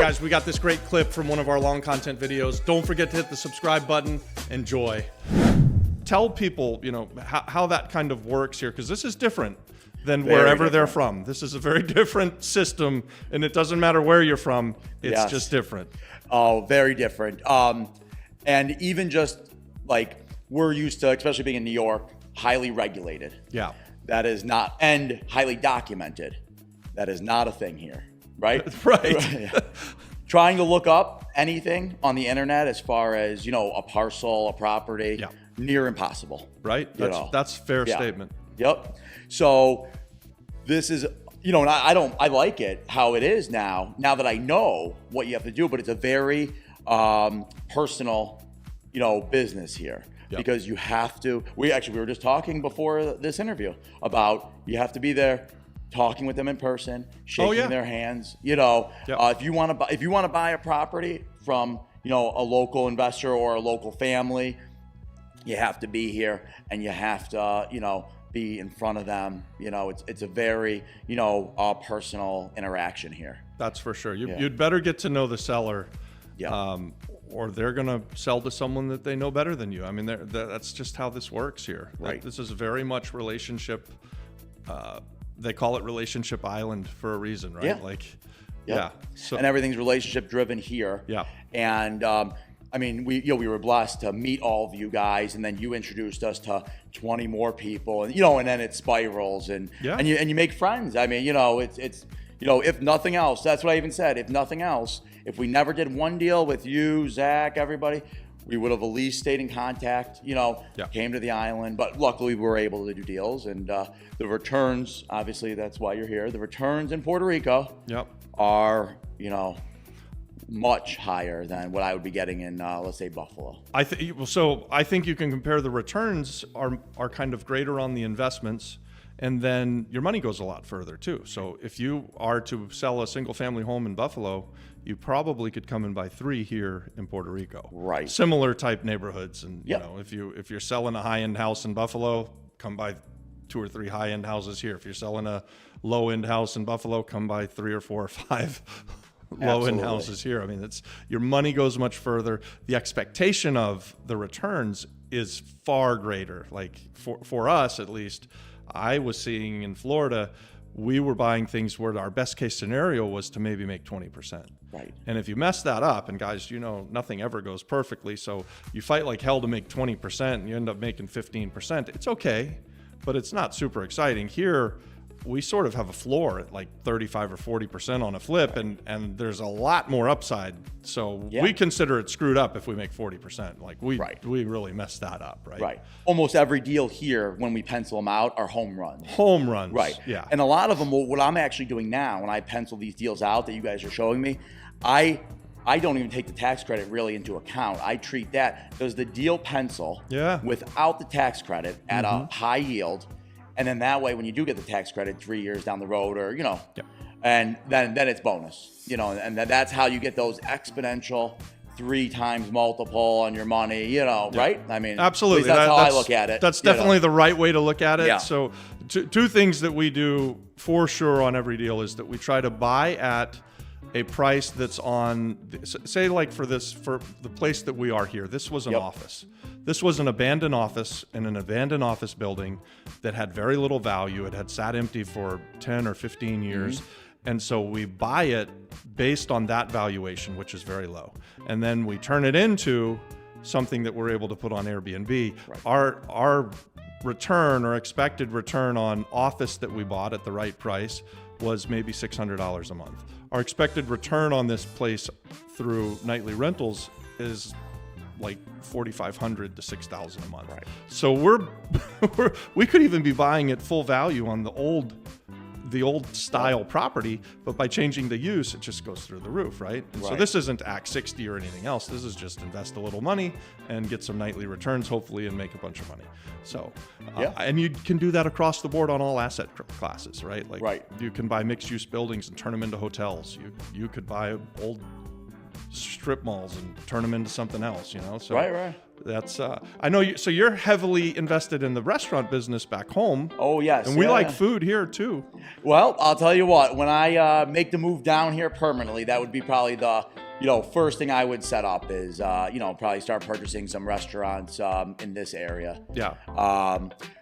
guys, we got this great clip from one of our long content videos. Don't forget to hit the subscribe button. Enjoy. Tell people, you know, how that kind of works here, because this is different than wherever they're from. This is a very different system, and it doesn't matter where you're from. It's just different. Oh, very different. And even just like we're used to, especially being in New York, highly regulated. Yeah. That is not, and highly documented. That is not a thing here, right? Right. Trying to look up anything on the internet as far as, you know, a parcel, a property, near impossible. Right. That's a fair statement. Yep. So this is, you know, and I like it how it is now that I know what you have to do, but it's a very personal, you know, business here. Because you have to, we were just talking before this interview about you have to be there, talking with them in person, shaking their hands. You know, if you want to buy a property from, you know, a local investor or a local family, you have to be here and you have to, you know, be in front of them. You know, it's a very, you know, personal interaction here. That's for sure. You'd better get to know the seller. Or they're going to sell to someone that they know better than you. I mean, that's just how this works here. Right. This is very much relationship. They call it Relationship Island for a reason, right? Yeah. So, and everything's relationship driven here. Yeah. And I mean, we were blessed to meet all of you guys, and then you introduced us to 20 more people, and you know, and then it spirals, and you make friends. I mean, you know, it's you know, if nothing else, that's what I even said. If nothing else, if we never did one deal with you, Zach, everybody, we would have at least stayed in contact, you know, came to the island. But luckily, we were able to do deals. And the returns, obviously, that's why you're here. The returns in Puerto Rico are, you know, much higher than what I would be getting in, let's say, Buffalo. I think you can compare the returns are kind of greater on the investments. And then your money goes a lot further too. So if you are to sell a single family home in Buffalo, you probably could come and buy 3 here in Puerto Rico. Right. Similar type neighborhoods. And you know, if you're selling a high-end house in Buffalo, come buy 2 or 3 high-end houses here. If you're selling a low-end house in Buffalo, come buy 3 or 4 or 5 low-end houses here. I mean, your money goes much further. The expectation of the returns is far greater. Like for us, at least, I was seeing in Florida, we were buying things where our best case scenario was to maybe make 20%. Right. And if you mess that up, and guys, you know, nothing ever goes perfectly. So you fight like hell to make 20% and you end up making 15%. It's okay, but it's not super exciting. Here, we sort of have a floor at like 35 or 40% on a flip, and there's a lot more upside. So we consider it screwed up if we make 40%. Like we really messed that up, right? Right. Almost every deal here, when we pencil them out, are home runs. Home runs. Right. Yeah. And a lot of them, what I'm actually doing now, when I pencil these deals out that you guys are showing me, I don't even take the tax credit really into account. I treat that, does the deal pencil without the tax credit at a high yield? And then that way, when you do get the tax credit 3 years down the road, or, you know, and then it's bonus, you know, and that's how you get those exponential 3 times multiple on your money, you know, right? I mean, absolutely. That's how I look at it. That's definitely the right way to look at it. Yeah. So two things that we do for sure on every deal is that we try to buy at a price that's on, say like for the place that we are here, this was an office. This was an abandoned office in an abandoned office building that had very little value. It had sat empty for 10 or 15 years. And so we buy it based on that valuation, which is very low. And then we turn it into something that we're able to put on Airbnb. Right. Our return or expected return on office that we bought at the right price was maybe $600 a month. Our expected return on this place through nightly rentals is like $4,500 to $6,000 a month. Right. So we could even be buying at full value on the old style property, but by changing the use, it just goes through the roof, right? And so this isn't Act 60 or anything else. This is just invest a little money and get some nightly returns, hopefully, and make a bunch of money. So, and you can do that across the board on all asset classes, right? Like you can buy mixed use buildings and turn them into hotels. You could buy old strip malls and turn them into something else, you know? So right. That's, I know you, so you're heavily invested in the restaurant business back home. Oh, yes. And we like food here too. Well, I'll tell you what, when I make the move down here permanently, that would be probably the, first thing I would set up is, probably start purchasing some restaurants in this area. Yeah.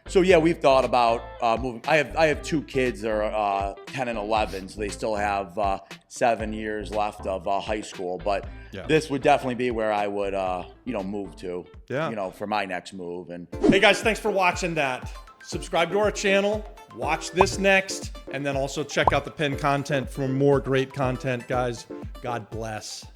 So yeah, we've thought about moving. I have 2 kids. They're 10 and 11, so they still have 7 years left of high school. But this would definitely be where I would, move to. Yeah. For my next move. And hey guys, thanks for watching that. Subscribe to our channel. Watch this next, and then also check out the pinned content for more great content, guys. God bless.